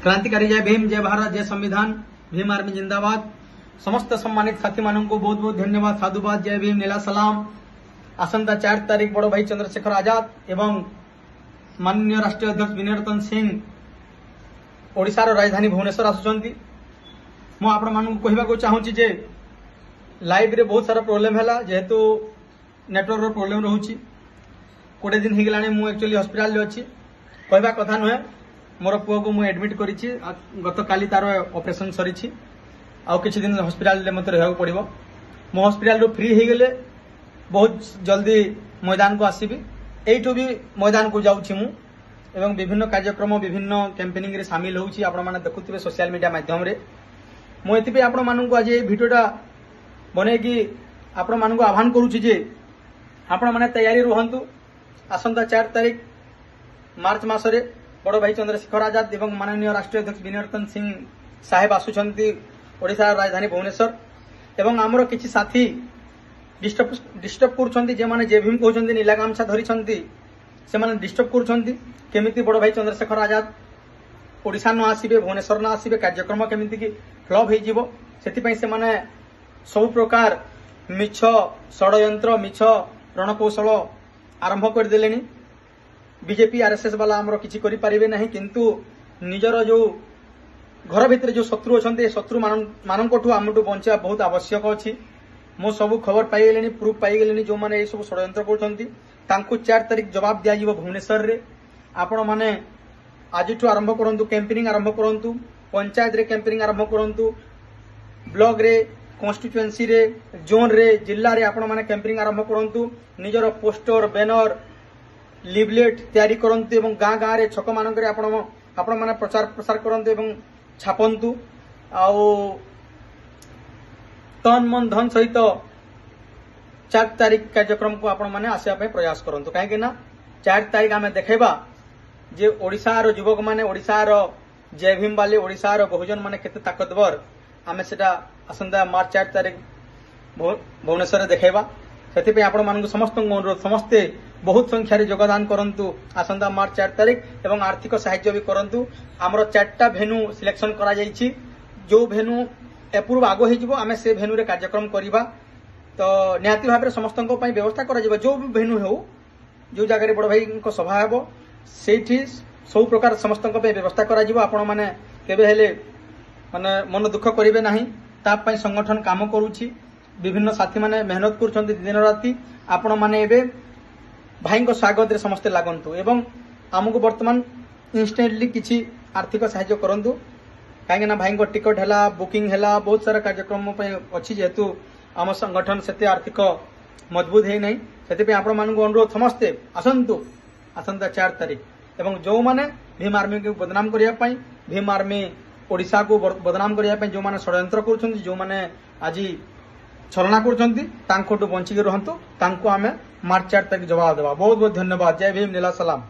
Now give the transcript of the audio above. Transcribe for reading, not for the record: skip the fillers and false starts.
क्रांतिकारी जय भीम, जय भारत, जय संविधान, भीम आर्मी जिंदाबाद। समस्त सम्मानित साथी मानक बहुत बहुत धन्यवाद, साधुवाद, जय भीम, नीला सलाम। आसंता 4 तारीख बड़ भाई चंद्रशेखर आजाद एवं माननीय राष्ट्रीय अध्यक्ष विनय रतन सिंह ओडिशार राजधानी भुवनेश्वर आसुचंती। मु आपण मानक कहबाक चाहूँगी जे लाइव रे बहुत सारा प्रोब्लेम है जेहेतु नेटवर्क रो प्रोब्लेम रोची। 20 दिन होगलानी मु एक्चुअली हॉस्पिटल रे अछि। कहबा कथा नुहे, मोर पुओ को मु एडमिट करिछि। गत काली तार ऑपरेशन सरिछि। आउ किछि दिन हॉस्पिटल रे मते रहउ पड़िबो। मो हॉस्पिटल रो फ्री हे गेले बहुत जल्दी मैदान को आसीबी। एठो भी मैदान को जाउछि मु एवं विभिन्न कार्यक्रम विभिन्न कैंपेनिंग रे शामिल होउछि। आपण माने देखुथिबे सोशल मीडिया माध्यम रे। मु एतिबे आपण मानन को आज ए वीडियोटा बने कि आपण मानन को आह्वान करूछि जे आपण माने तैयारी रहंतु। आसंता 4 तारीख मार्च मासरे बड़ भाई चंद्रशेखर आजाद एवं माननीय राष्ट्रीय अध्यक्ष विनय रतन सिंह साहेब आसुचंती ओडिशा राजधानी भुवनेश्वर। एवं आमर किछि साथी डिस्टर्ब करुछंती, जे माने जे भीम कहउछंती नीला गामछा धरिछंती, से माने डिस्टर्ब करुछंती। केमिति बड़ भाई चंद्रशेखर आजाद ओडिशा न आसीबे, भुवनेश्वर न आसीबे, कार्यक्रम केमिति कि फ्लॉप हे जिवो, सेति पई से माने सब प्रकार मिछ षडयंत्र मिछ रणकौशल आरंभ कर देलेनी। बीजेपी आरएसएस वाला आमर किछि करि परिबे नहीं, किंतु निजर जो घर भितर जो शत्रु अछंती शत्रु माननकोठु आमटु बंचा बहुत आवश्यक अछि। मो सब खबर पाई गेलेनी, प्रूफ पाई गेलेनी। जो माने ए सब षडयंत्र करछंती तांकु 4 तारीख जवाब दिया जिवो भुवनेश्वर रे। आपण माने आजिठु आरंभ करंतु, कैंपेनिंग आरंभ करंतु, पंचायत रे कैंपेनिंग आरंभ करंतु, ब्लॉक रे, कॉन्स्टिट्यूएंसी रे, जोन रे, जिल्ला रे आपण माने कैंपेनिंग आरंभ करंतु। निजर पोस्टर बैनर लिफलेट तैयारी करंतु एवं गाँ गाँ रे छक मानक रे आपण माने प्रचार प्रसार करंतु एवं छापंतु। आउ तन मन धन सहित 4 तारीख कार्यक्रम को आपण माने आसिया पे प्रयास करंतु। काहे ना 4 तारीख आमे देखेबा जे ओडिसा रो युवक माने, ओडिसा रो जय भीम वाले, ओडिसा रो बहुजन माने केते ताकतवर आमे सेटा आसंदा मार्च 4 तारीख भुवनेश्वर रे देखेबा। सेति पे आपण मानक समस्त अनुरोध, समस्ते बहुत संख्या रे योगदान करंतु आसंदा मार्च 4 तारीख एवं आर्थिक सहायता भी करंतु। हमरो 4टा भेन्यू सिलेक्शन करा जाईछि। जो भेन्यू अप्रूव आगो हे जिवो आमे से भेन्यू रे कार्यक्रम करिबा। तो निहाती भाबरे समस्तनको पई व्यवस्था करा जिवो। जो भी भेन्यू हो, जो जगह रे बड़ भाई को सभा हेबो सेठी सब प्रकार समस्तनको पई व्यवस्था करा जिवो। आपण माने केबे हेले माने मन दुख करिवे नाही। ता पई संगठन काम करूछि। विभिन्न साथी माने मेहनत करछन्ती दिन राति। आपण माने एबे भाई को स्वागत रे समस्ते लागंतु एवं आमको वर्तमान इंस्टेंटली किछि आर्थिक सहायता करंतु। काहे ना भाई को टिकट हैला, बुकिंग हैला, बहुत सारा कार्यक्रम पे अछि। जेतु आम संगठन सेते आर्थिक मजबूत है नहीं, सेते पे आपण मानक अनुरोध समस्ते आसंतु आसंता 4 तारीख। एवं जो माने भीम आर्मी को बदनाम करिया पई, भीम आर्मी ओडिशा को बदनाम करिया पई जो माने षडयंत्र करछन्ती, जो माने आजी छलना करछन्ती, तांकोटु बंची के रहंतु। तांको आमे मार्च 4 तारीख जवाब देबा। बहुत बहुत धन्यवाद। जय भीम, नीला सलाम।